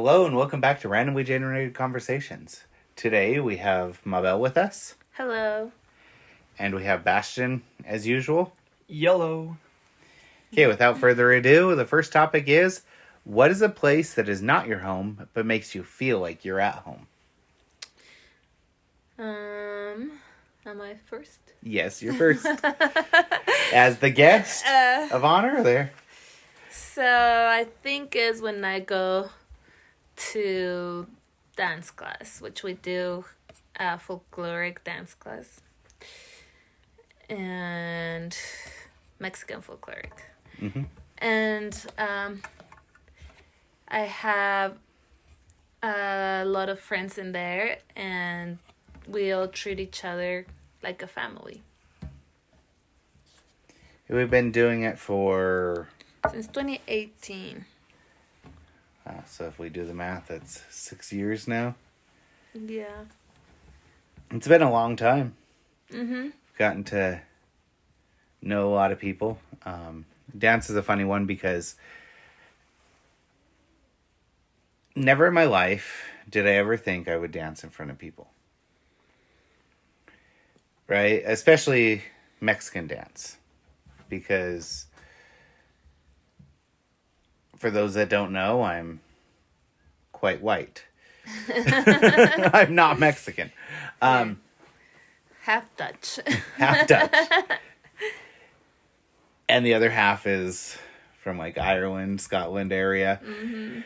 Hello and welcome back to Randomly Generated Conversations. Today we have Mabel with us. Hello. And we have Bastion as usual. Yellow. Okay, without further ado, the first topic is, what is a place that is not your home but makes you feel like you're at home? Am I first? Yes, you're first. As the guest of honor there. So I think is when I go to dance class, which we do folkloric dance class and Mexican folkloric. Mm-hmm. And I have a lot of friends in there, and we all treat each other like a family. We've been doing it for... Since 2018. So if we do the math, that's 6 years now. Yeah. It's been a long time. Mm-hmm. Gotten to know a lot of people. Dance is a funny one because never in my life did I ever think I would dance in front of people. Right? Especially Mexican dance. Because for those that don't know, I'm quite white. I'm not Mexican. Half Dutch. Half Dutch. And the other half is from like Ireland, Scotland area. Mm-hmm.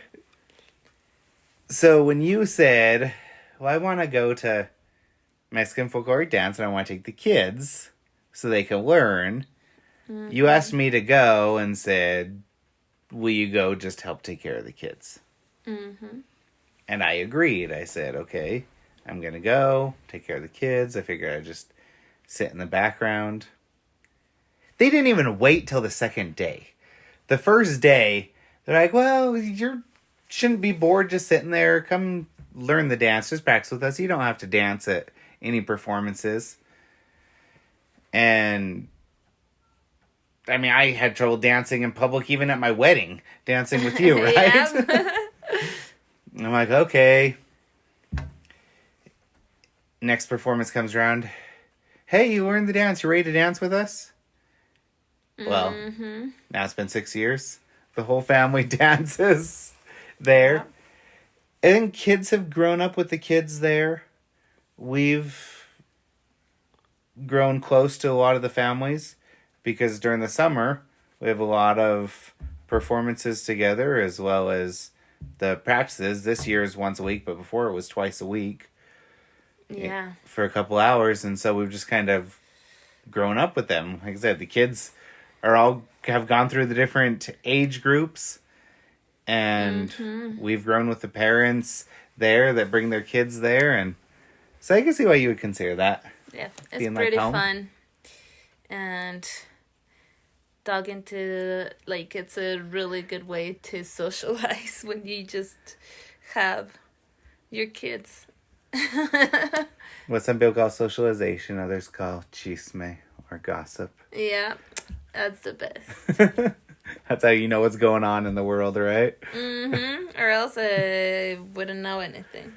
So when you said, well, I want to go to Mexican folkloric dance and I want to take the kids so they can learn, mm-hmm. You asked me to go and said, will you go just help take care of the kids? Mm-hmm. And I agreed. I said, okay, I'm going to go take care of the kids. I figured I'd just sit in the background. They didn't even wait till the second day. The first day, they're like, well, you shouldn't be bored just sitting there. Come learn the dance. Just practice with us. You don't have to dance at any performances. And I mean, I had trouble dancing in public, even at my wedding, dancing with you, right? I'm like, okay. Next performance comes around. Hey, you learned the dance. You ready to dance with us? Well, now it's been 6 years. The whole family dances there. Yeah. And kids have grown up with the kids there. We've grown close to a lot of the families because during the summer, we have a lot of performances together as well as the practices. This year is once a week, but before it was twice a week. Yeah. For a couple hours. And so we've just kind of grown up with them. Like I said, the kids have gone through the different age groups, and we've grown with the parents there that bring their kids there, and so I can see why you would consider that. Yeah, it's pretty fun, and talking to it's a really good way to socialize when you just have your kids. What some people call socialization, others call chisme or gossip. Yeah. That's the best. That's how you know what's going on in the world, right? Mm-hmm. Or else I wouldn't know anything.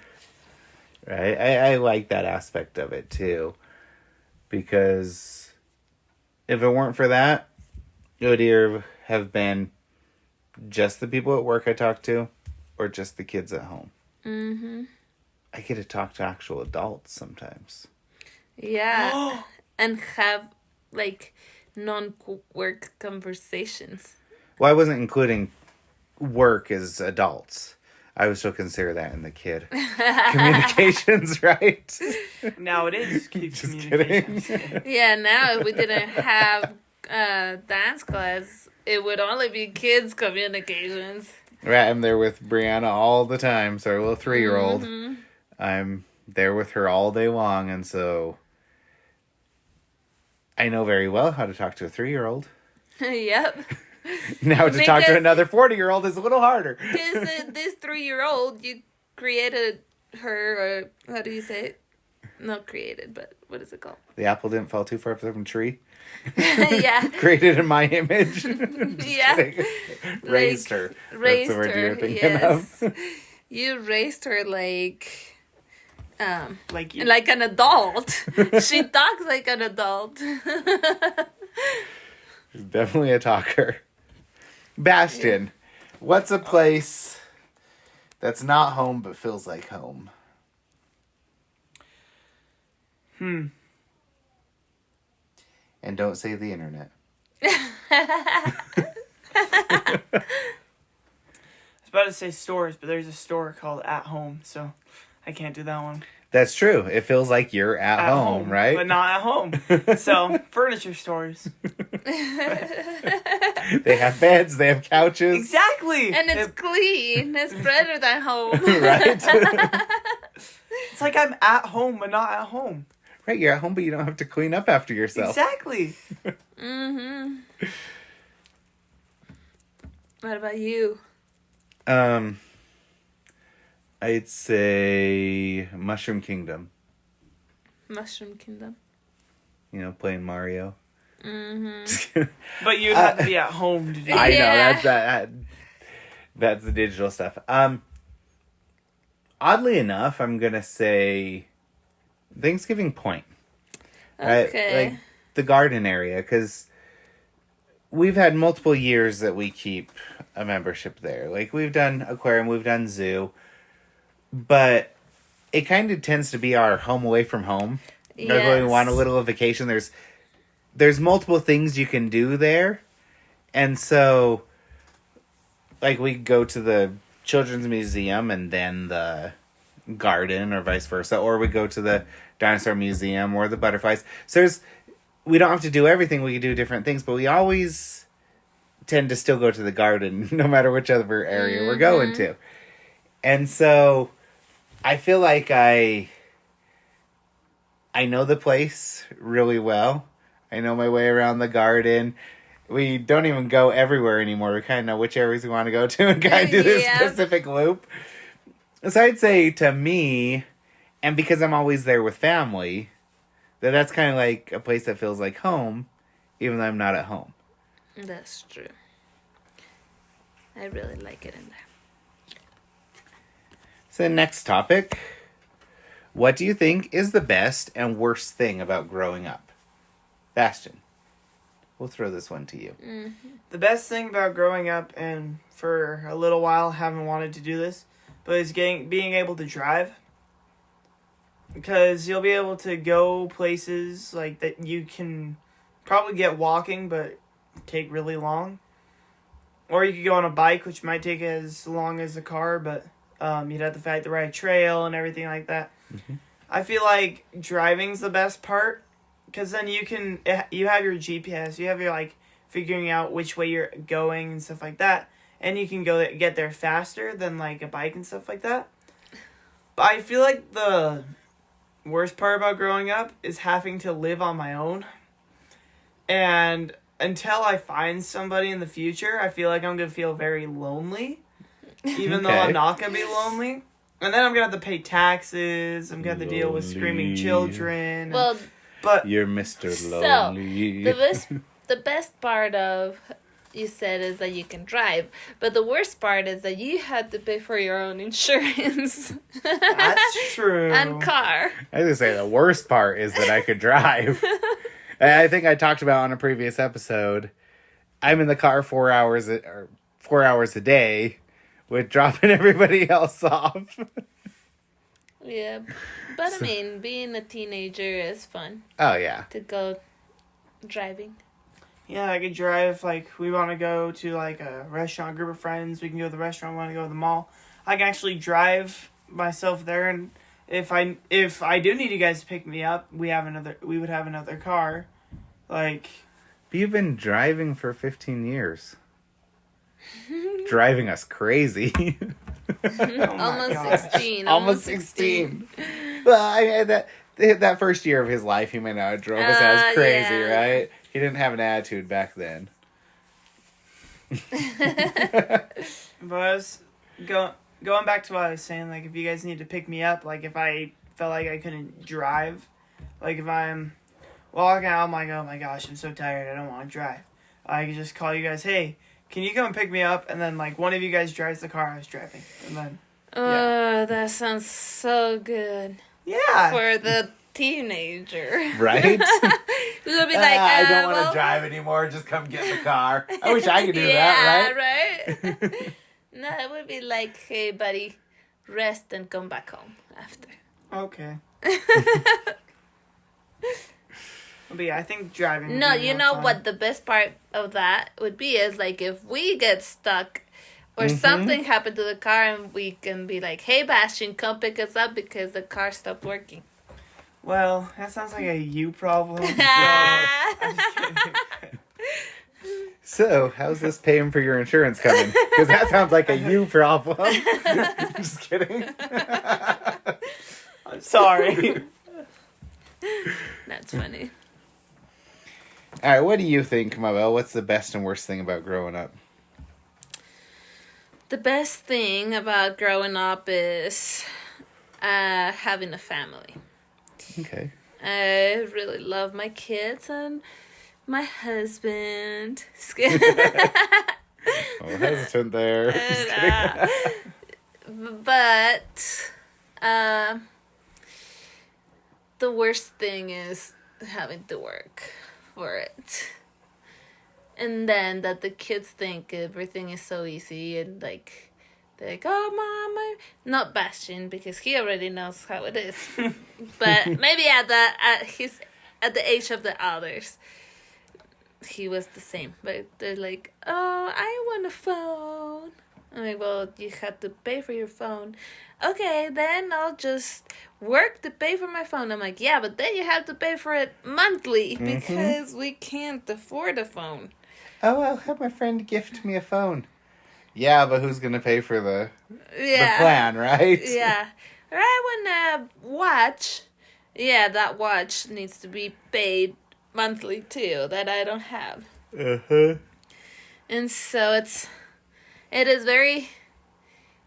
Right. I like that aspect of it, too. Because if it weren't for that, it would either have been just the people at work I talk to or just the kids at home. Mm-hmm. I get to talk to actual adults sometimes. Yeah. And have, non-work conversations. Well, I wasn't including work as adults. I would still consider that in the kid communications, right? Now it is just kidding. Yeah, now if we didn't have dance class, it would only be kids communications. Right, I'm there with Brianna all the time, so our little 3-year-old. Mm-hmm. I'm there with her all day long, and so I know very well how to talk to a 3-year-old. Yep. Now to talk to another 40-year-old is a little harder. Because this 3-year-old, you created her, or how do you say it? Not created, but what is it called? The apple didn't fall too far from the tree. Yeah. Created in my image. Yeah. Raised her. Raised That's the word her, you're thinking of. you raised her like Like you. like an adult. She talks like an adult. She's definitely a talker. Bastion, what's a place that's not home but feels like home? And don't say the internet. I was about to say stores, but there's a store called At Home, so I can't do that one. That's true. It feels like you're at home, right? But not at home. So, furniture stores. They have beds, they have couches. Exactly! And it's clean. It's better than home. Right? It's like I'm at home, but not at home. Right, you're at home, but you don't have to clean up after yourself. Exactly. What about you? I'd say Mushroom Kingdom. Mushroom Kingdom. You know, playing Mario. But you'd have to be at home to do I it. know, that's the digital stuff. Oddly enough, I'm gonna say Thanksgiving Point. Right? Okay. Like the garden area, because we've had multiple years that we keep a membership there. Like we've done aquarium, we've done zoo, but it kind of tends to be our home away from home. Like when we want a little vacation, there's multiple things you can do there, and so like we go to the children's museum and then the garden, or vice versa, or we go to the dinosaur museum or the butterflies. So we don't have to do everything. We can do different things, but we always tend to still go to the garden no matter which other area we're going to. And so I feel like I know the place really well. I know my way around the garden. We don't even go everywhere anymore. We kind of know which areas we want to go to and kind of do this specific loop. So I'd say to me, and because I'm always there with family, that's kind of like a place that feels like home, even though I'm not at home. That's true. I really like it in there. So next topic. What do you think is the best and worst thing about growing up? Bastion, we'll throw this one to you. The best thing about growing up, and for a little while haven't wanted to do this, but is being able to drive. Because you'll be able to go places like that you can probably get walking, but take really long. Or you could go on a bike, which might take as long as a car, but you'd have to find the right trail and everything like that. I feel like driving's the best part, because then you have your GPS, you have your like figuring out which way you're going and stuff like that, and you can get there faster than like a bike and stuff like that. But I feel like the worst part about growing up is having to live on my own, and until I find somebody in the future, I feel like I'm gonna feel very lonely, even though I'm not gonna be lonely. And then I'm gonna have to pay taxes. I'm gonna have to deal with screaming children. Well, but you're Mr. Lonely. So the best part of you said is that you can drive, but the worst part is that you had to pay for your own insurance. That's true. And car. I was gonna say the worst part is that I could drive. I think I talked about on a previous episode. I'm in the car 4 hours a day, with dropping everybody else off. Yeah, but I mean, being a teenager is fun. Oh yeah. To go driving. Yeah, I could drive, like, we want to go to, like, a restaurant, group of friends. We can go to the restaurant, we want to go to the mall. I can actually drive myself there, and if I do need you guys to pick me up, we would have another car. Like... But you've been driving for 15 years. Driving us crazy. Almost 16. Almost 16. Well, that first year of his life, he may not have drove us as crazy, right? He didn't have an attitude back then. But I was going back to what I was saying, like, if you guys need to pick me up, like, if I felt like I couldn't drive, like, if I'm walking out, I'm like, oh my gosh, I'm so tired, I don't want to drive. I could just call you guys, hey, can you come and pick me up? And then, like, one of you guys drives the car I was driving. And then Oh, that sounds so good. Yeah. For the teenager. Right? We would be like, I don't want to well, drive anymore. Just come get in the car. I wish I could do yeah, that, right? right? No, it would be like, hey, buddy, rest and come back home after. Okay. But yeah, I think driving. No, would be you more know fun. what the best part of that would be is like if we get stuck or something happened to the car and we can be like, hey, Bastion, come pick us up because the car stopped working. Well, that sounds like a you problem. So, I'm just kidding. So, how's this paying for your insurance coming? Because that sounds like a you problem. Just kidding. I'm sorry. That's funny. All right, what do you think, Mabel? What's the best and worst thing about growing up? The best thing about growing up is having a family. Okay. I really love my kids and my husband. Oh, hesitant there. Just kidding. But the worst thing is having to work for it. And then that the kids think everything is so easy and like they're like, oh, mama, not Bastion because he already knows how it is. But maybe at the age of the others, he was the same. But they're like, oh, I want a phone. I'm like, well, you have to pay for your phone. Okay, then I'll just work to pay for my phone. I'm like, yeah, but then you have to pay for it monthly because we can't afford a phone. Oh, I'll have my friend gift me a phone. Yeah, but who's going to pay for the Yeah. plan, right? Yeah. Or I want a watch. Yeah, that watch needs to be paid monthly too, that I don't have. Uh-huh. And so it is very,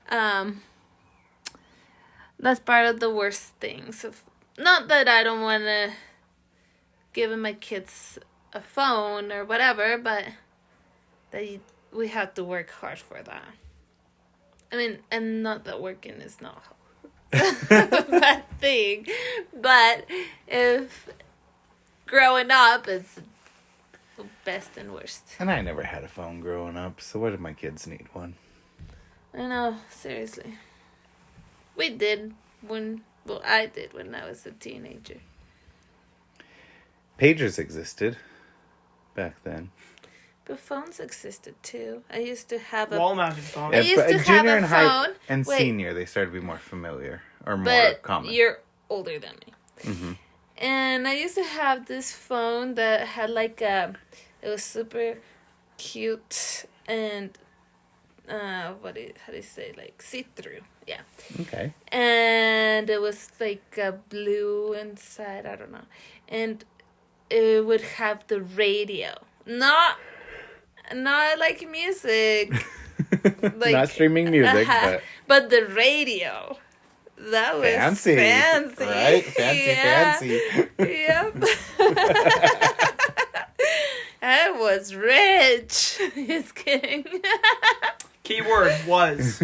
that's part of the worst things. Not that I don't want to give my kids a phone or whatever, but that we have to work hard for that. I mean, and not that working is not a bad thing, but if growing up is the best and worst. And I never had a phone growing up, so why did my kids need one? I know, seriously. We did I did when I was a teenager. Pagers existed back then. But phones existed too. I used to have a Wall-mounted phone. I used but to in have junior a and high phone. and Wait. senior, they started to be more familiar or more but common. you're older than me. Mm-hmm. And I used to have this phone that had like it was super cute and how do you say, like see-through. Yeah. Okay. And it was like blue inside, I don't know. And it would have the radio. Not like music. Like, Not streaming music, but the radio. That was fancy. fancy. Right? Fancy. Yep. I was rich. Just kidding. Keyword was.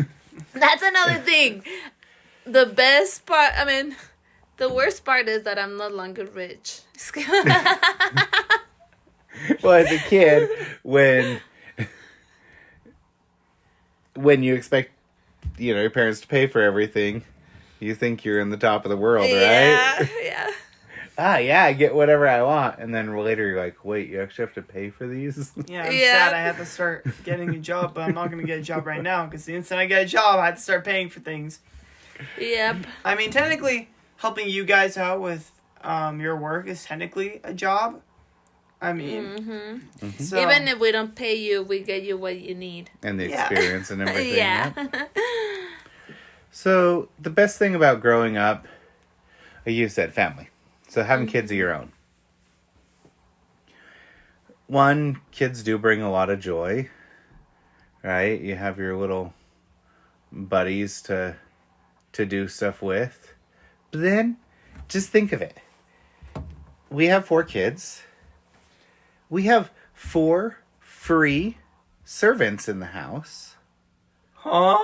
That's another thing. The best part, the worst part is that I'm no longer rich. Well, as a kid, when you expect, your parents to pay for everything, you think you're in the top of the world, right? Yeah. Yeah, I get whatever I want. And then later you're like, wait, you actually have to pay for these? Yeah, I'm sad I had to start getting a job, but I'm not going to get a job right now because the instant I get a job, I have to start paying for things. Yep. I mean, technically, helping you guys out with your work is technically a job. I mean, so, Even if we don't pay you, we get you what you need. And the experience and everything. Yeah. So, the best thing about growing up, you said family. So, having kids of your own. One, kids do bring a lot of joy, right? You have your little buddies to do stuff with. But then, just think of it. We have 4 kids. We have 4 free servants in the house. Huh?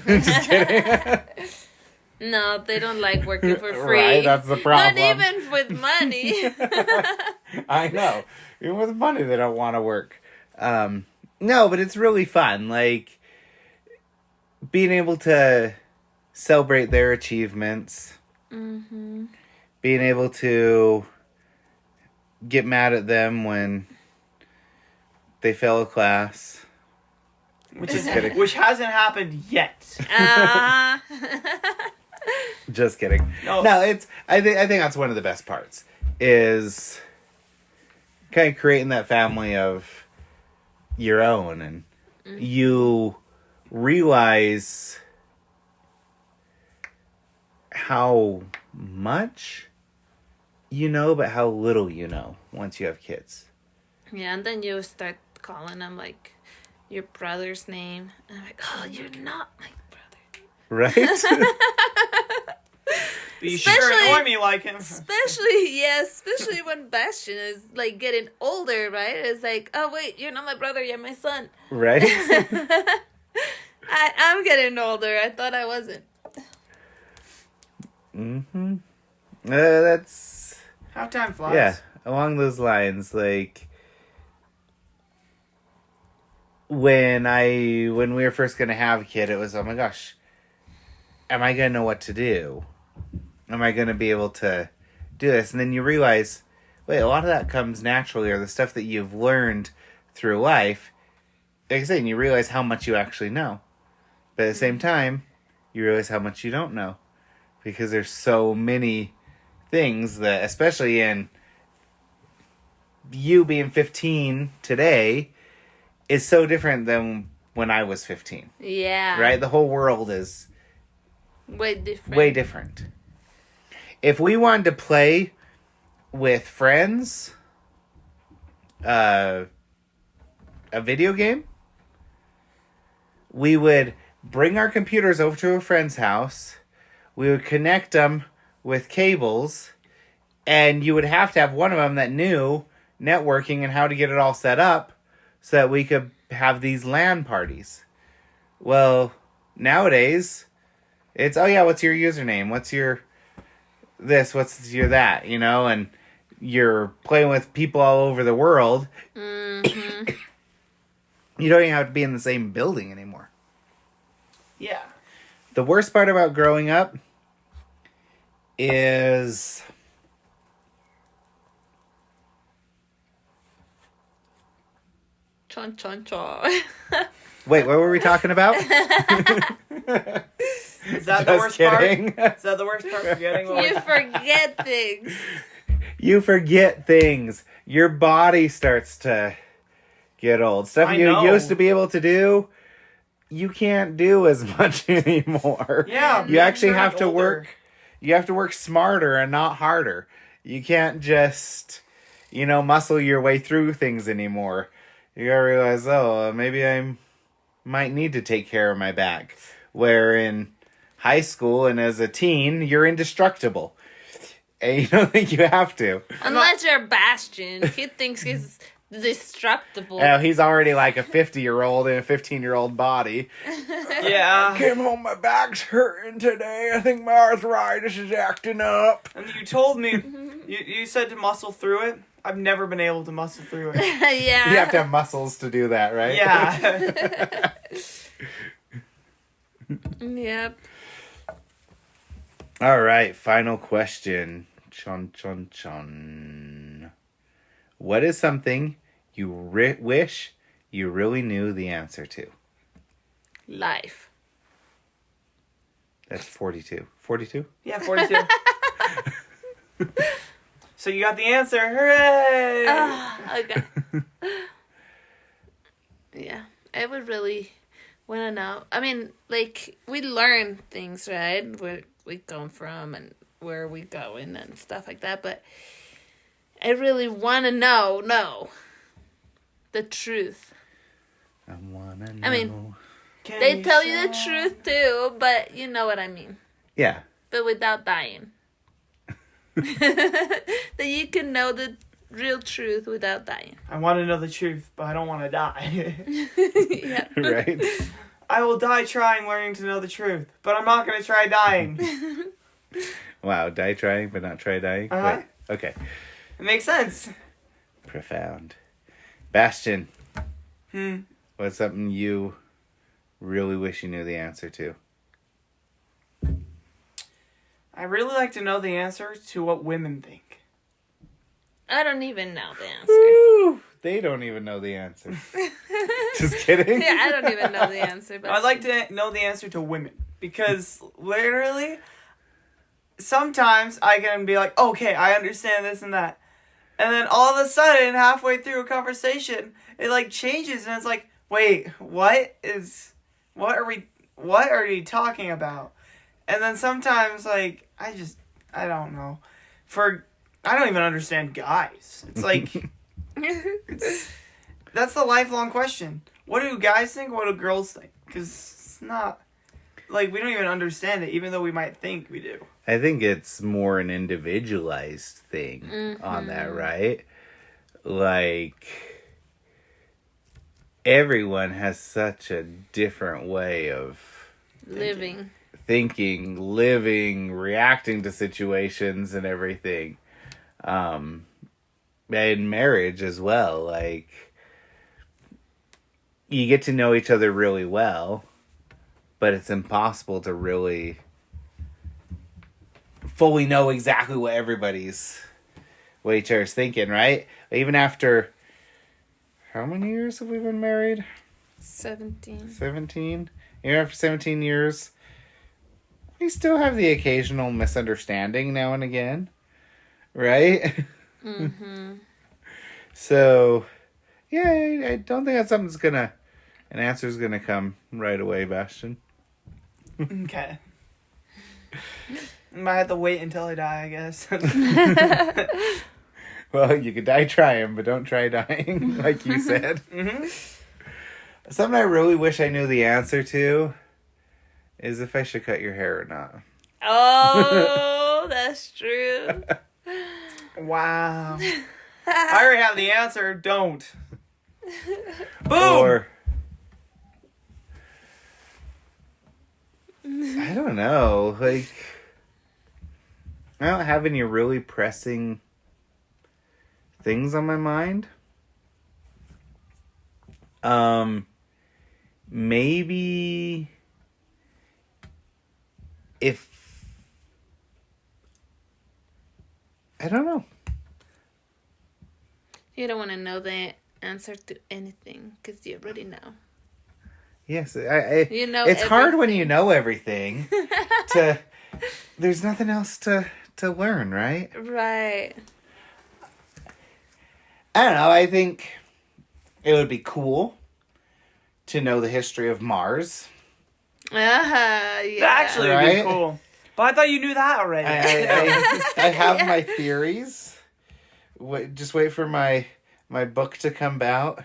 Just kidding. No, they don't like working for free. Right, that's the problem. Not even with money. I know. Even with money, they don't want to work. No, but it's really fun. Like, being able to celebrate their achievements. Mm-hmm. Being able to get mad at them when they fail a class. Which kidding. Which hasn't happened yet. Just kidding. No, it's. I think that's one of the best parts is kind of creating that family of your own, and you realize how much you know, but how little you know once you have kids. Yeah, and then you start calling them like your brother's name, and I'm like, oh, you're not my brother. Right? but you sure annoy me like him. Especially when Bastion is like getting older, right? It's like, oh wait, you're not my brother, you're my son. Right? I'm getting older. I thought I wasn't. Mm-hmm. That's... How time flies. Yeah, along those lines, like... When we were first going to have a kid, it was, oh my gosh, am I going to know what to do? Am I going to be able to do this? And then you realize, wait, a lot of that comes naturally, or the stuff that you've learned through life. Like I said, you realize how much you actually know. But at the same time, you realize how much you don't know. Because there's so many things that, especially in you being 15 today, is so different than when I was 15. Yeah. Right? The whole world is way different. If we wanted to play with friends, a video game, we would bring our computers over to a friend's house. We would connect them with cables, and you would have to have one of them that knew networking and how to get it all set up so that we could have these LAN parties. Well, nowadays, it's, oh yeah, what's your username? What's your this? What's your that? You know, and you're playing with people all over the world. Mm-hmm. You don't even have to be in the same building anymore. Yeah. The worst part about growing up is... Chon chon chon. Wait, what were we talking about? Is that the worst kidding. part? Is that the worst part? Forgetting what You forget things. You forget things. Your body starts to get old. Stuff you used to be able to do, you can't do as much anymore. Yeah. You actually have to older. work. You have to work smarter and not harder. You can't just, muscle your way through things anymore. You gotta realize, maybe I might need to take care of my back. Where in high school and as a teen, you're indestructible. And you don't think you have to. Unless you're Bastion. He thinks he's destructible. Now, he's already like a 50-year-old in a 15-year-old body. Yeah. Came home, my back's hurting today. I think my arthritis is acting up. And you told me, you said to muscle through it. I've never been able to muscle through it. Yeah. You have to have muscles to do that, right? Yeah. Yep. All right, final question. Chon, chon, chon. What is something you wish you really knew the answer to? Life. That's 42. 42? Yeah, 42. So you got the answer. Hooray! Okay. Yeah, I would really want to know. I mean, like, we learn things, right? Where we come from and where we going and stuff like that. But I really want to know the truth. I want to know. I mean, they tell you the truth too, but you know what I mean. Yeah. But without dying. That you can know the real truth without dying. I want to know the truth, but I don't want to die. Yeah. Right? I will die trying, learning to know the truth, but I'm not going to try dying. Wow, die trying, but not try dying? Uh-huh. Wait, okay. It makes sense. Profound. Bastion, Hmm. what's something you really wish you knew the answer to? I really like to know the answer to what women think. I don't even know the answer. Woo! They don't even know the answer. Just kidding. Yeah, I don't even know the answer. But I'd like to know the answer to women. Because literally, sometimes I can be like, okay, I understand this and that. And then all of a sudden, halfway through a conversation, it like changes and it's like, wait, what are we talking about? And then sometimes like, I don't know. I don't even understand guys. It's like, that's the lifelong question. What do guys think? What do girls think? Because it's not, like, we don't even understand it, even though we might think we do. I think it's more an individualized thing on that, right? Like, everyone has such a different way of thinking, living, reacting to situations and everything. In marriage as well, like, you get to know each other really well, but it's impossible to really fully know exactly what each other's thinking, right? Even after, how many years have we been married? 17. 17? Even after 17 years, we still have the occasional misunderstanding now and again, right? Mm-hmm. So, yeah, I don't think that's something an answer's gonna come right away, Bastion. Okay. Might have to wait until I die, I guess. Well, you could die trying, but don't try dying, like you said. Mm-hmm. Something I really wish I knew the answer to is if I should cut your hair or not. Oh, that's true. Wow. I already have the answer. Don't. Boom! Or, I don't know, like, I don't have any really pressing things on my mind. Maybe if, I don't know. You don't want to know the answer to anything because you already know. Yes, You know it's hard when everything. you know everything. There's nothing else to learn, right? Right. I don't know. I think it would be cool to know the history of Mars. Yeah. Actually, it would be Right? cool. But I thought you knew that already. I have my theories. Just wait for my book to come out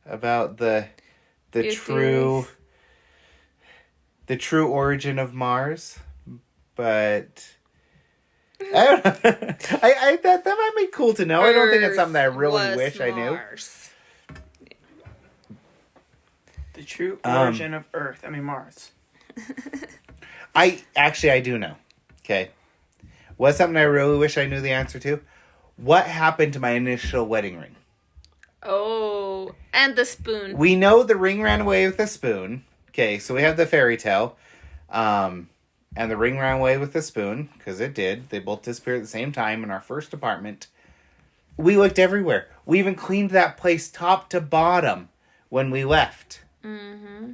about the Your true theories. the true origin of Mars. But I don't know. That might be cool to know. I don't think it's something that I really was wish I knew. Mars. The true origin of Earth. I mean, Mars. I do know. Okay. What's something I really wish I knew the answer to? What happened to my initial wedding ring? Oh, and the spoon. We know the ring ran away with the spoon. Okay, so we have the fairy tale. And the ring ran away with the spoon, because it did. They both disappeared at the same time in our first apartment. We looked everywhere. We even cleaned that place top to bottom when we left. Mm-hmm.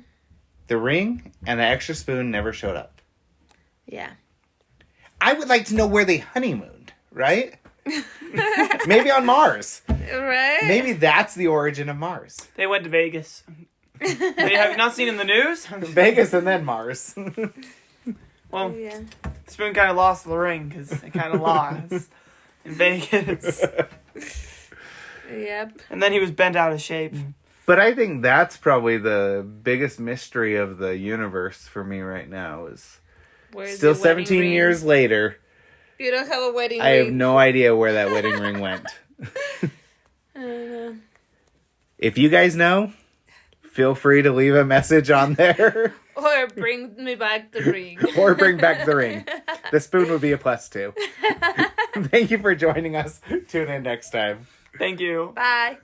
The ring and the extra spoon never showed up. Yeah. I would like to know where they honeymooned, right? Maybe on Mars. Right? Maybe that's the origin of Mars. They went to Vegas. Wait, have you not seen in the news? Vegas and then Mars. Well, Yeah. the spoon kind of lost the ring because it kind of lost in Vegas. Yep. And then he was bent out of shape. But I think that's probably the biggest mystery of the universe for me right now is Where's still your wedding 17 ring? years later. You don't have a wedding I ring. have no idea where that wedding ring went. I don't know. If you guys know, feel free to leave a message on there. Or bring me back the ring. Or bring back the ring. The spoon would be a +2. Thank you for joining us. Tune in next time. Thank you. Bye.